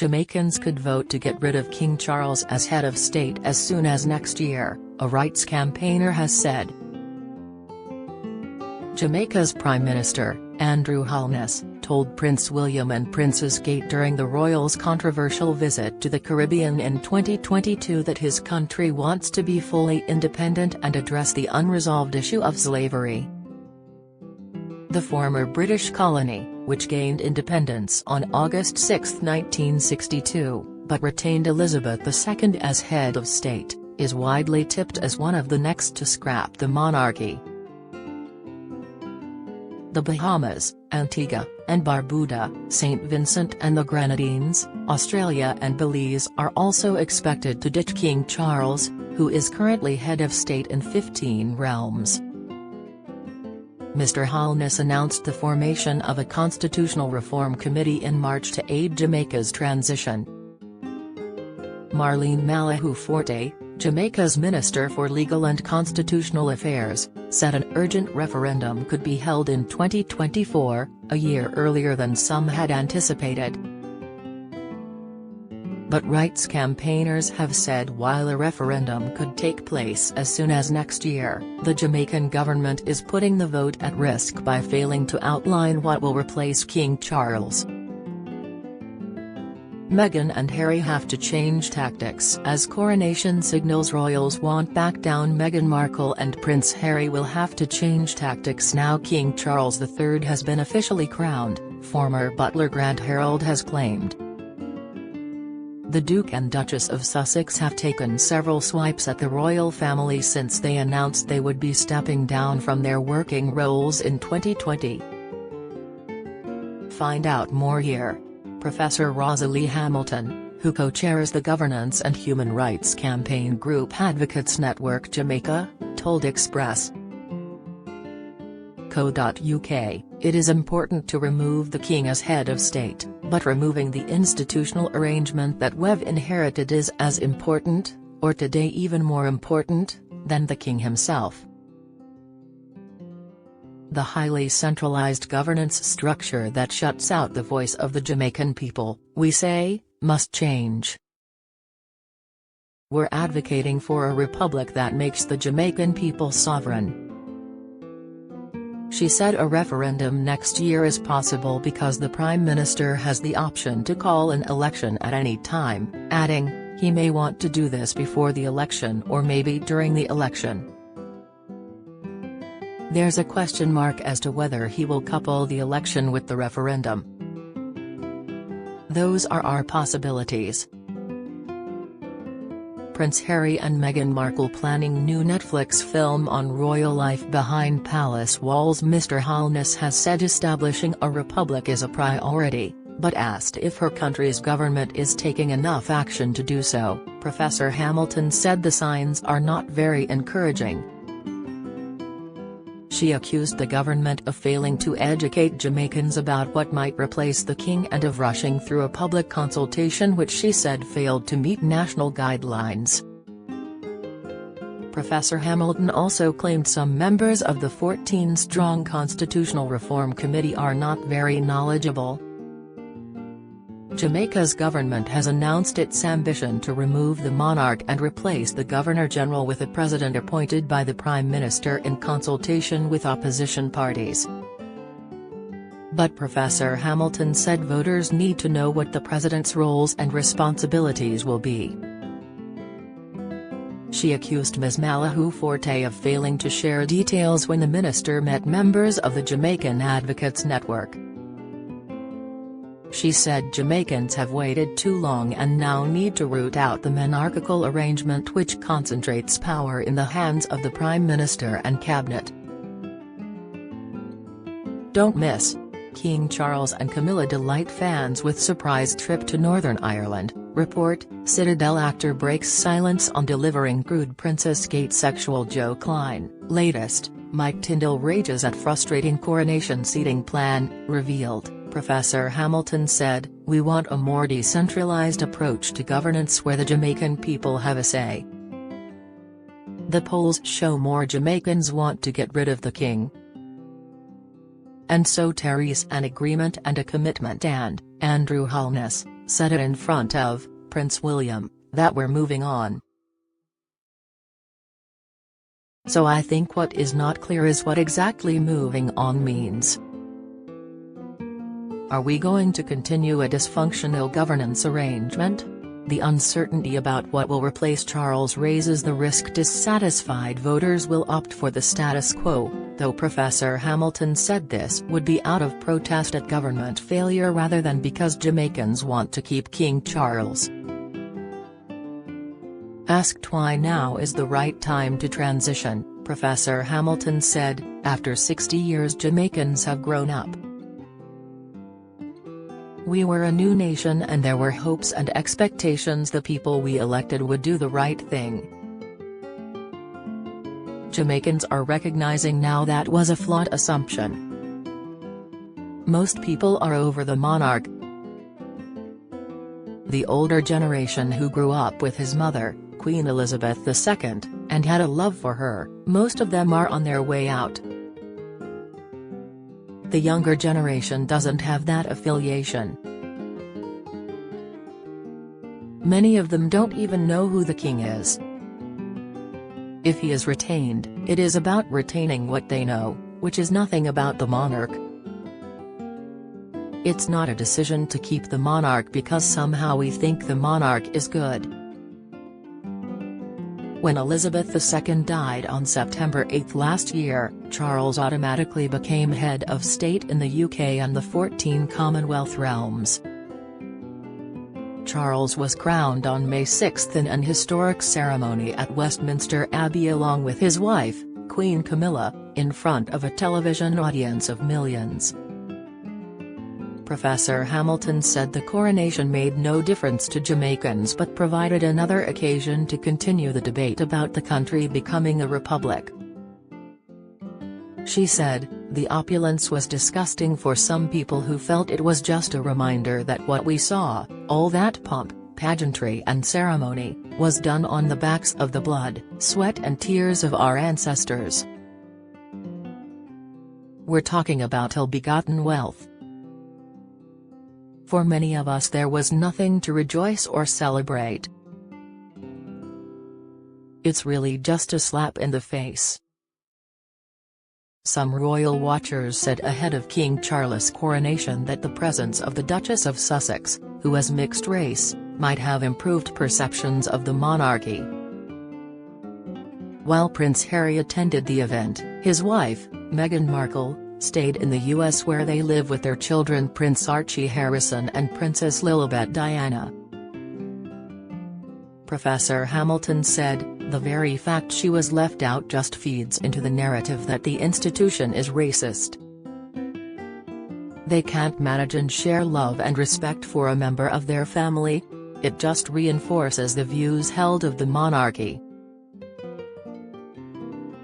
Jamaicans could vote to get rid of King Charles as head of state as soon as next year, a rights campaigner has said. Jamaica's Prime Minister, Andrew Holness, told Prince William and Princess Kate during the royals' controversial visit to the Caribbean in 2022 that his country wants to be fully independent and address the unresolved issue of slavery. The former British colony, which gained independence on August 6, 1962, but retained Elizabeth II as head of state, is widely tipped as one of the next to scrap the monarchy. The Bahamas, Antigua and Barbuda, St. Vincent and the Grenadines, Australia and Belize are also expected to ditch King Charles, who is currently head of state in 15 realms. Mr. Holness announced the formation of a constitutional reform committee in March to aid Jamaica's transition. Marlene Malahou Forte, Jamaica's Minister for Legal and Constitutional Affairs, said an urgent referendum could be held in 2024, a year earlier than some had anticipated. But rights campaigners have said while a referendum could take place as soon as next year, the Jamaican government is putting the vote at risk by failing to outline what will replace King Charles. Meghan and Harry have to change tactics as coronation signals royals won't back down. Meghan Markle and Prince Harry will have to change tactics now King Charles III has been officially crowned, former butler Grant Harold has claimed. The Duke and Duchess of Sussex have taken several swipes at the royal family since they announced they would be stepping down from their working roles in 2020. Find out more here. Professor Rosalie Hamilton, who co-chairs the Governance and Human Rights Campaign group Advocates Network Jamaica, told Express.co.uk, "It is important to remove the king as head of state, but removing the institutional arrangement that we've inherited is as important, or today even more important, than the king himself. The highly centralized governance structure that shuts out the voice of the Jamaican people, we say, must change. We're advocating for a republic that makes the Jamaican people sovereign." She said a referendum next year is possible because the Prime Minister has the option to call an election at any time, adding, he may want to do this before the election or maybe during the election. There's a question mark as to whether he will couple the election with the referendum. Those are our possibilities. Prince Harry and Meghan Markle planning new Netflix film on royal life behind palace walls. Mr. Holness has said establishing a republic is a priority, but asked if her country's government is taking enough action to do so, Professor Hamilton said the signs are not very encouraging. She accused the government of failing to educate Jamaicans about what might replace the king and of rushing through a public consultation which she said failed to meet national guidelines. Professor Hamilton also claimed some members of the 14-strong Constitutional Reform Committee are not very knowledgeable. Jamaica's government has announced its ambition to remove the monarch and replace the Governor-General with a president appointed by the Prime Minister in consultation with opposition parties. But Professor Hamilton said voters need to know what the president's roles and responsibilities will be. She accused Ms. Malahou Forte of failing to share details when the minister met members of the Jamaican Advocates Network. She said Jamaicans have waited too long and now need to root out the monarchical arrangement which concentrates power in the hands of the Prime Minister and Cabinet. Don't miss. King Charles and Camilla delight fans with surprise trip to Northern Ireland, report. Citadel actor breaks silence on delivering crude Princess Kate sexual joke line. Latest, Mike Tindall rages at frustrating coronation seating plan, revealed. Professor Hamilton said, "We want a more decentralized approach to governance where the Jamaican people have a say. The polls show more Jamaicans want to get rid of the king. And so there's an agreement and a commitment and," Andrew Holness, said it in front of Prince William, that we're moving on. So I think what is not clear is what exactly moving on means. Are we going to continue a dysfunctional governance arrangement? The uncertainty about what will replace Charles raises the risk dissatisfied voters will opt for the status quo, though Professor Hamilton said this would be out of protest at government failure rather than because Jamaicans want to keep King Charles. Asked why now is the right time to transition, Professor Hamilton said, after 60 years Jamaicans have grown up. We were a new nation and there were hopes and expectations the people we elected would do the right thing. Jamaicans are recognizing now that was a flawed assumption. Most people are over the monarch. The older generation who grew up with his mother, Queen Elizabeth II, and had a love for her, most of them are on their way out. The younger generation doesn't have that affiliation. Many of them don't even know who the king is. If he is retained, it is about retaining what they know, which is nothing about the monarch. It's not a decision to keep the monarch because somehow we think the monarch is good. When Elizabeth II died on September 8 last year, Charles automatically became head of state in the UK and the 14 Commonwealth realms. Charles was crowned on May 6 in an historic ceremony at Westminster Abbey along with his wife, Queen Camilla, in front of a television audience of millions. Professor Hamilton said the coronation made no difference to Jamaicans but provided another occasion to continue the debate about the country becoming a republic. She said, the opulence was disgusting for some people who felt it was just a reminder that what we saw, all that pomp, pageantry and ceremony, was done on the backs of the blood, sweat and tears of our ancestors. We're talking about ill-begotten wealth. For many of us there was nothing to rejoice or celebrate. It's really just a slap in the face. Some royal watchers said ahead of King Charles' coronation that the presence of the Duchess of Sussex, who is mixed race, might have improved perceptions of the monarchy. While Prince Harry attended the event, his wife, Meghan Markle, stayed in the US where they live with their children Prince Archie Harrison and Princess Lilibet Diana. Professor Hamilton said, the very fact she was left out just feeds into the narrative that the institution is racist. They can't manage and share love and respect for a member of their family. It just reinforces the views held of the monarchy.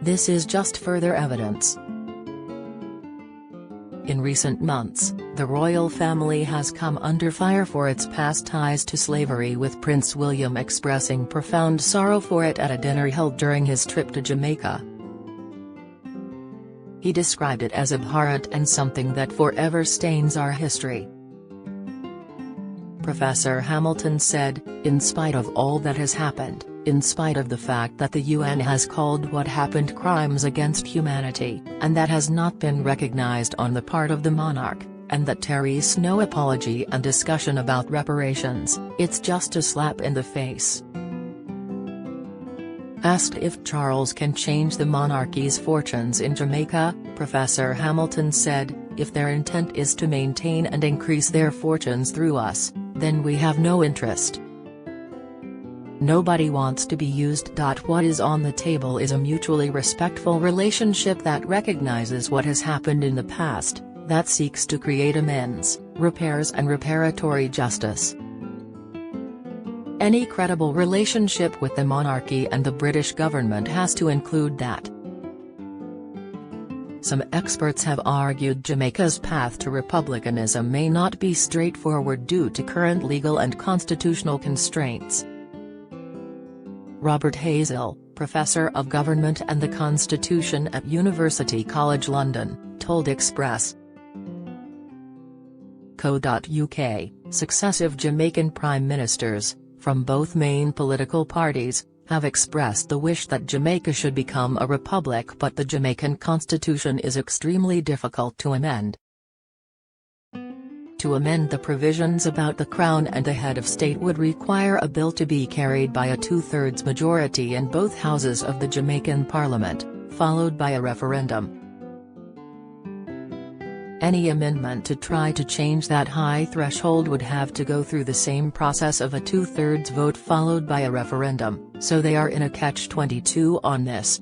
This is just further evidence. In recent months, the royal family has come under fire for its past ties to slavery, with Prince William expressing profound sorrow for it at a dinner held during his trip to Jamaica. He described it as abhorrent and something that forever stains our history. Professor Hamilton said, in spite of all that has happened, in spite of the fact that the UN has called what happened crimes against humanity, and that has not been recognized on the part of the monarch, and that there is no apology and discussion about reparations, it's just a slap in the face. Asked if Charles can change the monarchy's fortunes in Jamaica, Professor Hamilton said, if their intent is to maintain and increase their fortunes through us, then we have no interest. Nobody wants to be used. What is on the table is a mutually respectful relationship that recognizes what has happened in the past, that seeks to create amends, repairs and reparatory justice. Any credible relationship with the monarchy and the British government has to include that. Some experts have argued Jamaica's path to republicanism may not be straightforward due to current legal and constitutional constraints. Robert Hazel, Professor of Government and the Constitution at University College London, told Express.co.uk. successive Jamaican prime ministers, from both main political parties, have expressed the wish that Jamaica should become a republic, but the Jamaican constitution is extremely difficult to amend. To amend the provisions about the Crown and the head of state would require a bill to be carried by a two-thirds majority in both houses of the Jamaican Parliament, followed by a referendum. Any amendment to try to change that high threshold would have to go through the same process of a two-thirds vote followed by a referendum, so they are in a catch-22 on this.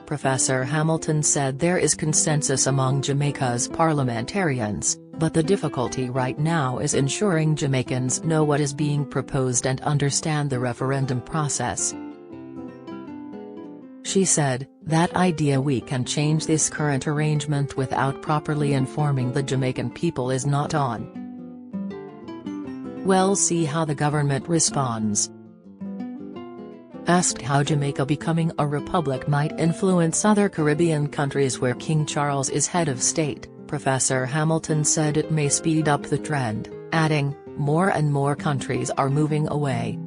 Professor Hamilton said there is consensus among Jamaica's parliamentarians, but the difficulty right now is ensuring Jamaicans know what is being proposed and understand the referendum process. She said, "That idea we can change this current arrangement without properly informing the Jamaican people is not on. We'll see how the government responds." Asked how Jamaica becoming a republic might influence other Caribbean countries where King Charles is head of state, Professor Hamilton said it may speed up the trend, adding, "More and more countries are moving away."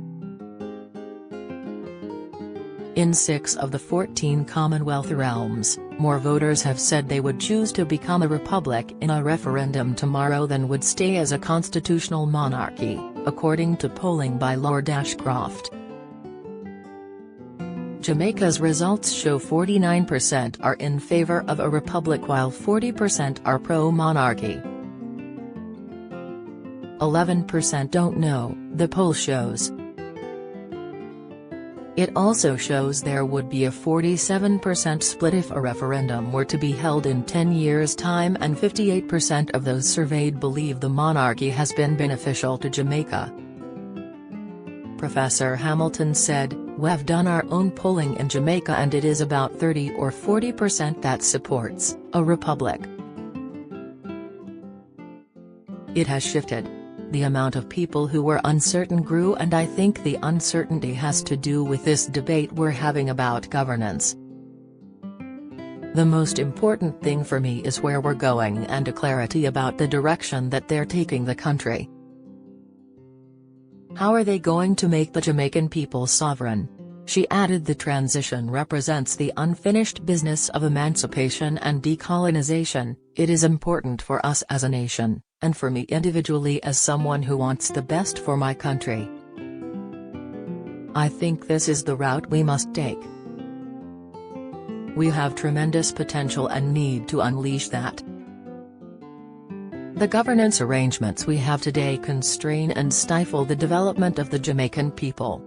In 6 of the 14 Commonwealth realms, more voters have said they would choose to become a republic in a referendum tomorrow than would stay as a constitutional monarchy, according to polling by Lord Ashcroft. Jamaica's results show 49% are in favor of a republic while 40% are pro-monarchy. 11% don't know, the poll shows. It also shows there would be a 47% split if a referendum were to be held in 10 years' time, and 58% of those surveyed believe the monarchy has been beneficial to Jamaica. Professor Hamilton said, "We've done our own polling in Jamaica and it is about 30 or 40% that supports a republic. It has shifted. The amount of people who were uncertain grew, and I think the uncertainty has to do with this debate we're having about governance. The most important thing for me is where we're going and a clarity about the direction that they're taking the country. How are they going to make the Jamaican people sovereign?" She added the transition represents the unfinished business of emancipation and decolonization. "It is important for us as a nation, and for me individually as someone who wants the best for my country. I think this is the route we must take. We have tremendous potential and need to unleash that. The governance arrangements we have today constrain and stifle the development of the Jamaican people.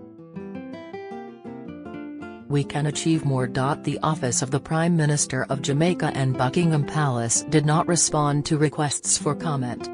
We can achieve more." The Office of the Prime Minister of Jamaica and Buckingham Palace did not respond to requests for comment.